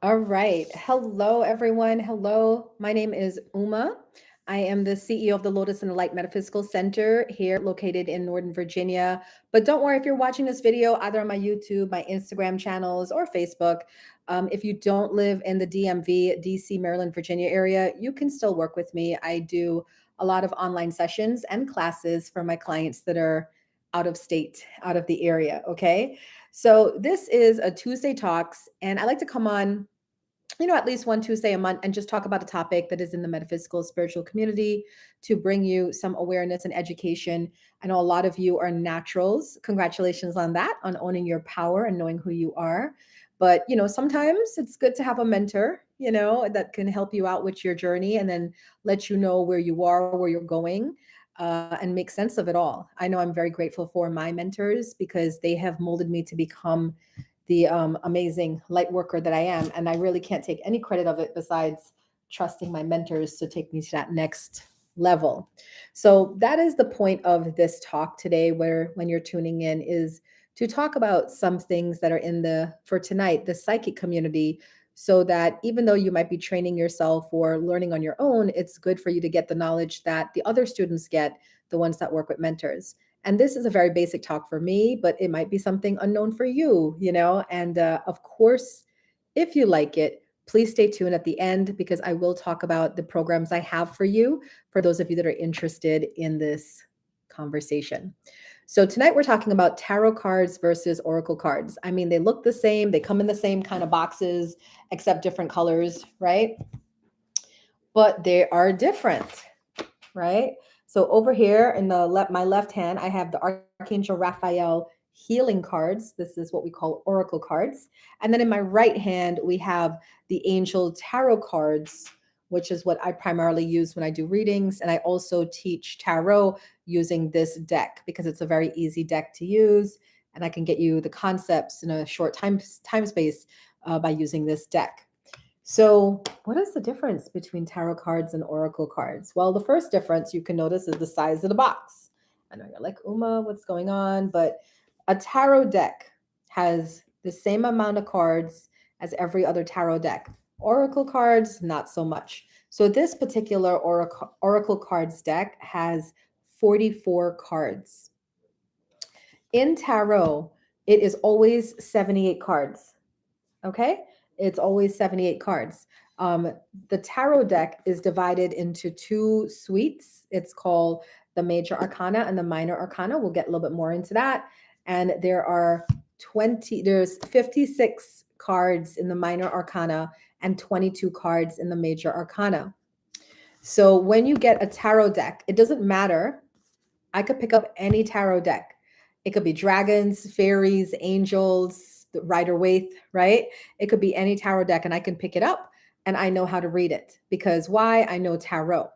All right. Hello, everyone. Hello. My name is Uma. I am the CEO of the Lotus and the Light Metaphysical Center here located in Northern Virginia. But don't worry if you're watching this video either on my YouTube, my Instagram channels, or Facebook. If you don't live in the DMV, DC, Maryland, Virginia area, you can still work with me. I do a lot of online sessions and classes for my clients that are out of state, out of the area. Okay. So this is a Tuesday Talks, and I like to come on at least one Tuesday a month and just talk about a topic that is in the metaphysical spiritual community to bring you some awareness and education. I know a lot of you are naturals. Congratulations on that, on owning your power and knowing who you are. But, sometimes it's good to have a mentor, that can help you out with your journey and then let you know where you are, where you're going. And make sense of it all. I know I'm very grateful for my mentors because they have molded me to become the amazing light worker that I am. And I really can't take any credit of it besides trusting my mentors to take me to that next level. So that is the point of this talk today, where when you're tuning in is to talk about some things that are in for tonight, the psychic community, so that even though you might be training yourself or learning on your own, it's good for you to get the knowledge that the other students get, the ones that work with mentors. And this is a very basic talk for me, but it might be something unknown for you, And of course, if you like it, please stay tuned at the end because I will talk about the programs I have for you, for those of you that are interested in this conversation. So tonight we're talking about tarot cards versus oracle cards. I mean, they look the same, they come in the same kind of boxes, except different colors, right? But they are different, right? So over here in my left hand, I have the Archangel Raphael healing cards. This is what we call oracle cards. And then in my right hand, we have the angel tarot cards, which is what I primarily use when I do readings. And I also teach tarot using this deck because it's a very easy deck to use. And I can get you the concepts in a short time space by using this deck. So, what is the difference between tarot cards and oracle cards? Well, the first difference you can notice is the size of the box. I know you're like, Uma, what's going on? But a tarot deck has the same amount of cards as every other tarot deck. Oracle cards, not so much. So, this particular oracle cards deck has 44 cards. In tarot, it is always 78 cards. Okay. It's always 78 cards. The tarot deck is divided into two suites. It's called the major arcana and the minor arcana. We'll get a little bit more into that. And there's 56 cards in the minor arcana and 22 cards in the major arcana. So when you get a tarot deck, it doesn't matter. I could pick up any tarot deck. It could be dragons, fairies, angels, the Rider Waite, right? It could be any tarot deck, and I can pick it up and I know how to read it because why? I know tarot.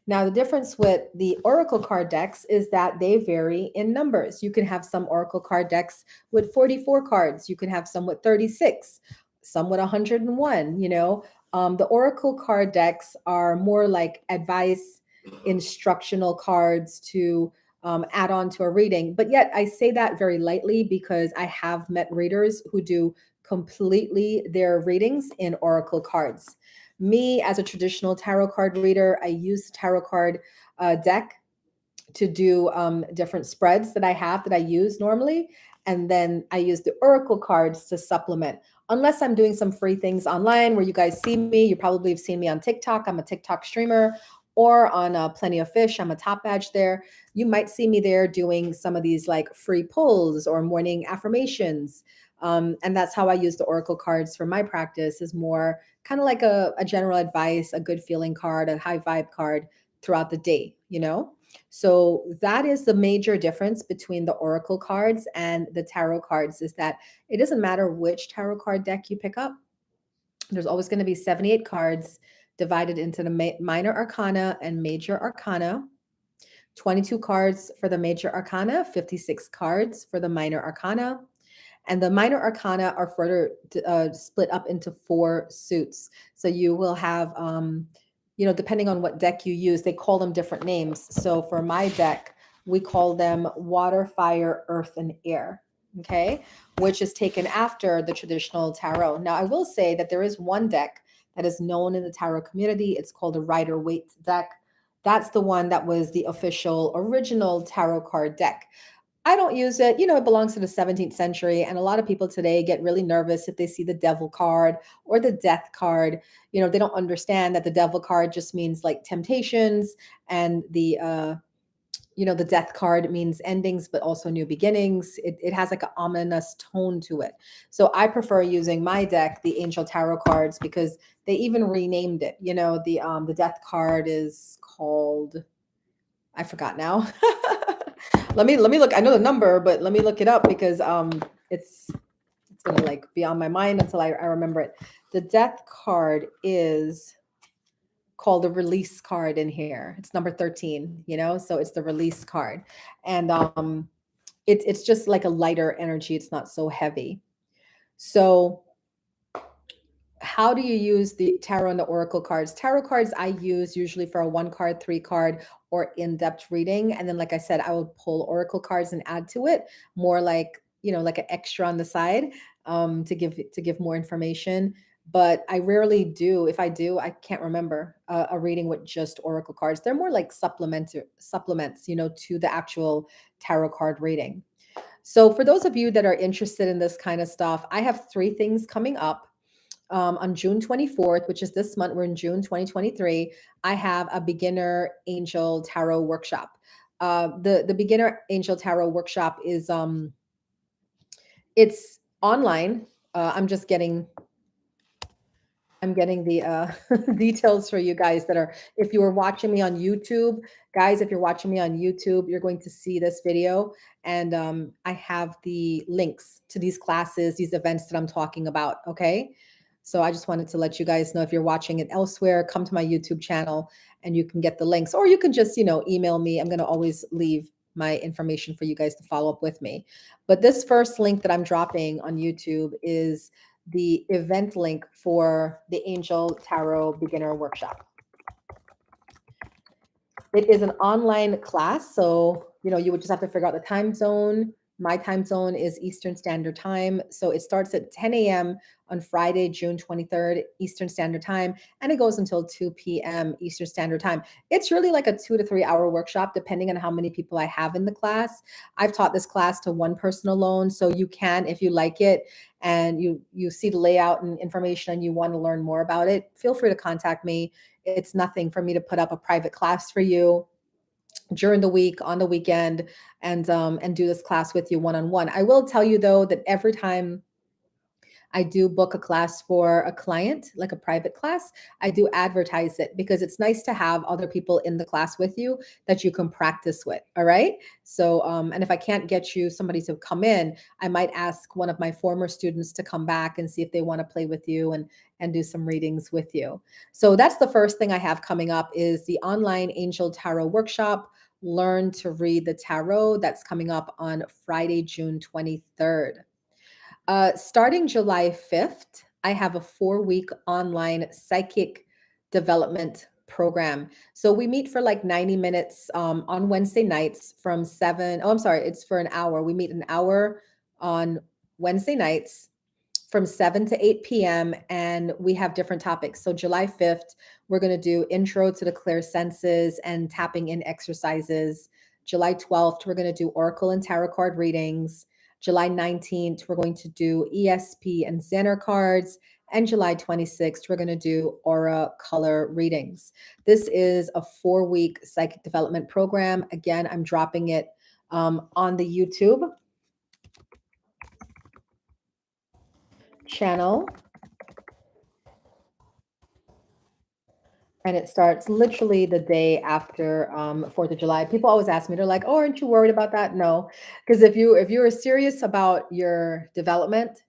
Now, the difference with the oracle card decks is that they vary in numbers. You can have some oracle card decks with 44 cards. You can have some with 36, some with 101, The oracle card decks are more like advice, instructional cards to add on to a reading. But yet I say that very lightly because I have met readers who do completely their readings in oracle cards. Me, as a traditional tarot card reader, I use the tarot card deck to do different spreads that I use normally. And then I use the oracle cards to supplement. Unless I'm doing some free things online where you guys see me, you probably have seen me on TikTok. I'm a TikTok streamer, or on Plenty of Fish. I'm a top badge there. You might see me there doing some of these like free pulls or morning affirmations. And that's how I use the oracle cards for my practice, is more kind of like a general advice, a good feeling card, a high vibe card throughout the day, So that is the major difference between the oracle cards and the tarot cards, is that it doesn't matter which tarot card deck you pick up. There's always going to be 78 cards divided into the minor arcana and major arcana. 22 cards for the major arcana, 56 cards for the minor arcana. And the minor arcana are further split up into 4 suits. So you will have, depending on what deck you use, they call them different names. So for my deck, we call them water, fire, earth, and air. okay, which is taken after the traditional tarot. Now, I will say that there is one deck that is known in the tarot community. It's called a Rider-Waite deck. That's the one that was the official original tarot card deck. I don't use it. It belongs to the 17th century. And a lot of people today get really nervous if they see the devil card or the death card. They don't understand that the devil card just means like temptations, and the death card means endings, but also new beginnings. It has like an ominous tone to it. So I prefer using my deck, the Angel Tarot cards, because they even renamed it. The death card is called, I forgot now. Let me look. I know the number, but let me look it up because it's gonna like be on my mind until I remember it. The death card is called the release card in here. It's number 13, so it's the release card. And it's just like a lighter energy. It's not so heavy. So how do you use the tarot and the oracle cards? Tarot cards I use usually for a 1 card, 3 card, or in-depth reading. And then, like I said, I will pull oracle cards and add to it more like, like an extra on the side, to give more information. But I rarely do. If I do, I can't remember a reading with just oracle cards. They're more like supplements, to the actual tarot card reading. So for those of you that are interested in this kind of stuff, I have 3 things coming up. On June 24th, which is this month, we're in June 2023, I have a beginner angel tarot workshop. The beginner angel tarot workshop is it's online. I'm getting the details for you guys that are, if you are watching me on YouTube, guys, if you're watching me on YouTube, you're going to see this video. And I have the links to these classes, these events that I'm talking about. Okay. So I just wanted to let you guys know, if you're watching it elsewhere, come to my YouTube channel and you can get the links, or you can just, email me. I'm going to always leave my information for you guys to follow up with me. But this first link that I'm dropping on YouTube is the event link for the Angel Tarot Beginner Workshop. It is an online class, so you would just have to figure out the time zone. My time zone is Eastern Standard Time, so it starts at 10 a.m. on Friday, June 23rd, Eastern Standard Time, and it goes until 2 p.m. Eastern Standard Time. It's really like a 2 to 3 hour workshop, depending on how many people I have in the class. I've taught this class to one person alone, so you can, if you like it and you see the layout and information and you want to learn more about it, feel free to contact me. It's nothing for me to put up a private class for you during the week, on the weekend, and do this class with you one-on-one. I will tell you though that every time I do book a class for a client, like a private class, I do advertise it because it's nice to have other people in the class with you that you can practice with. All right. So, and if I can't get you somebody to come in, I might ask one of my former students to come back and see if they want to play with you and do some readings with you. So that's the first thing I have coming up, is the online Angel Tarot Workshop. Learn to read the tarot. That's coming up on Friday, June 23rd. Starting July 5th, I have a 4-week online psychic development program. So we meet for like 90 minutes on Wednesday nights from 7. Oh, I'm sorry, it's for an hour. We meet an hour on Wednesday nights from 7 to 8 p.m. and we have different topics. So July 5th, we're going to do intro to the clear senses and tapping in exercises. July 12th, we're going to do oracle and tarot card readings. July 19th, we're going to do ESP and Zener cards. And July 26th, we're going to do aura color readings. This is a 4-week psychic development program. Again, I'm dropping it on the YouTube channel. And it starts literally the day after 4th of July. People always ask me, they're like, "Oh, aren't you worried about that?" No, because if you're serious about your development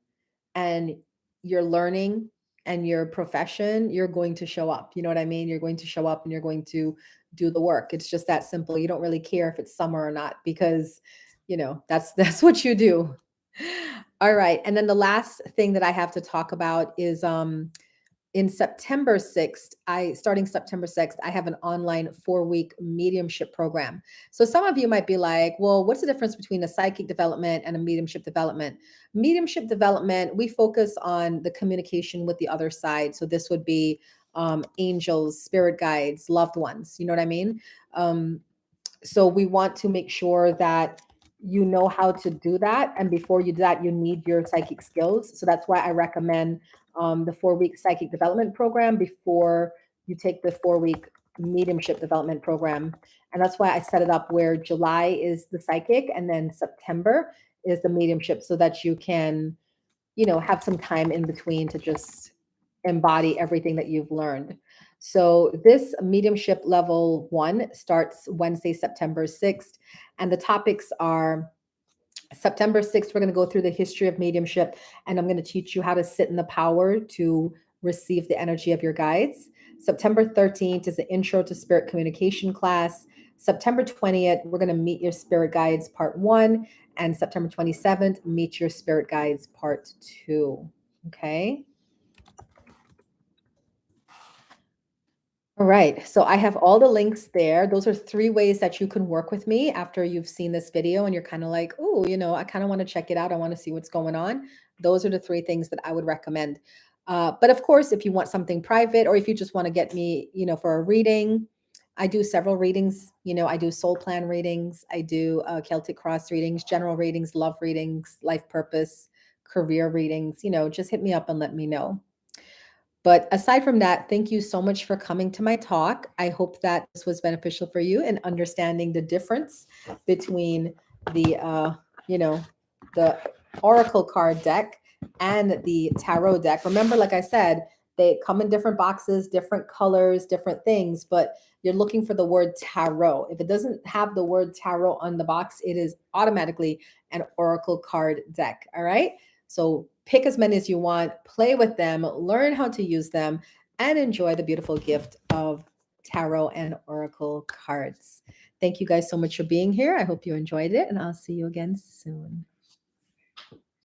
and your learning and your profession, you're going to show up. You know what I mean? You're going to show up and you're going to do the work. It's just that simple. You don't really care if it's summer or not, because that's what you do. All right. And then the last thing that I have to talk about is in September 6th, starting September 6th, I have an online 4-week mediumship program. So some of you might be like, well, what's the difference between a psychic development and a mediumship development? Mediumship development, we focus on the communication with the other side. So this would be angels, spirit guides, loved ones. You know what I mean? So we want to make sure that you know how to do that. And before you do that, you need your psychic skills. So that's why I recommend the 4-week psychic development program before you take the 4-week mediumship development program. And that's why I set it up where July is the psychic and then September is the mediumship, so that you can, have some time in between to just embody everything that you've learned. So this mediumship level 1 starts Wednesday, September 6th. And the topics are September 6th, we're going to go through the history of mediumship, and I'm going to teach you how to sit in the power to receive the energy of your guides. September 13th is the intro to spirit communication class. September 20th, we're going to meet your spirit guides part 1. And September 27th, meet your spirit guides part 2. Okay. All right, so I have all the links there. Those are 3 ways that you can work with me after you've seen this video and you're kind of like, oh, I kind of want to check it out. I want to see what's going on. Those are the 3 things that I would recommend. But of course, if you want something private, or if you just want to get me, for a reading, I do several readings. I do soul plan readings. I do Celtic cross readings, general readings, love readings, life purpose, career readings. Just hit me up and let me know. But aside from that, thank you so much for coming to my talk. I hope that this was beneficial for you in understanding the difference between the, the Oracle card deck and the Tarot deck. Remember, like I said, they come in different boxes, different colors, different things, but you're looking for the word tarot. If it doesn't have the word tarot on the box, it is automatically an Oracle card deck. All right. So pick as many as you want, play with them, learn how to use them, and enjoy the beautiful gift of tarot and oracle cards. Thank you guys so much for being here. I hope you enjoyed it, and I'll see you again soon.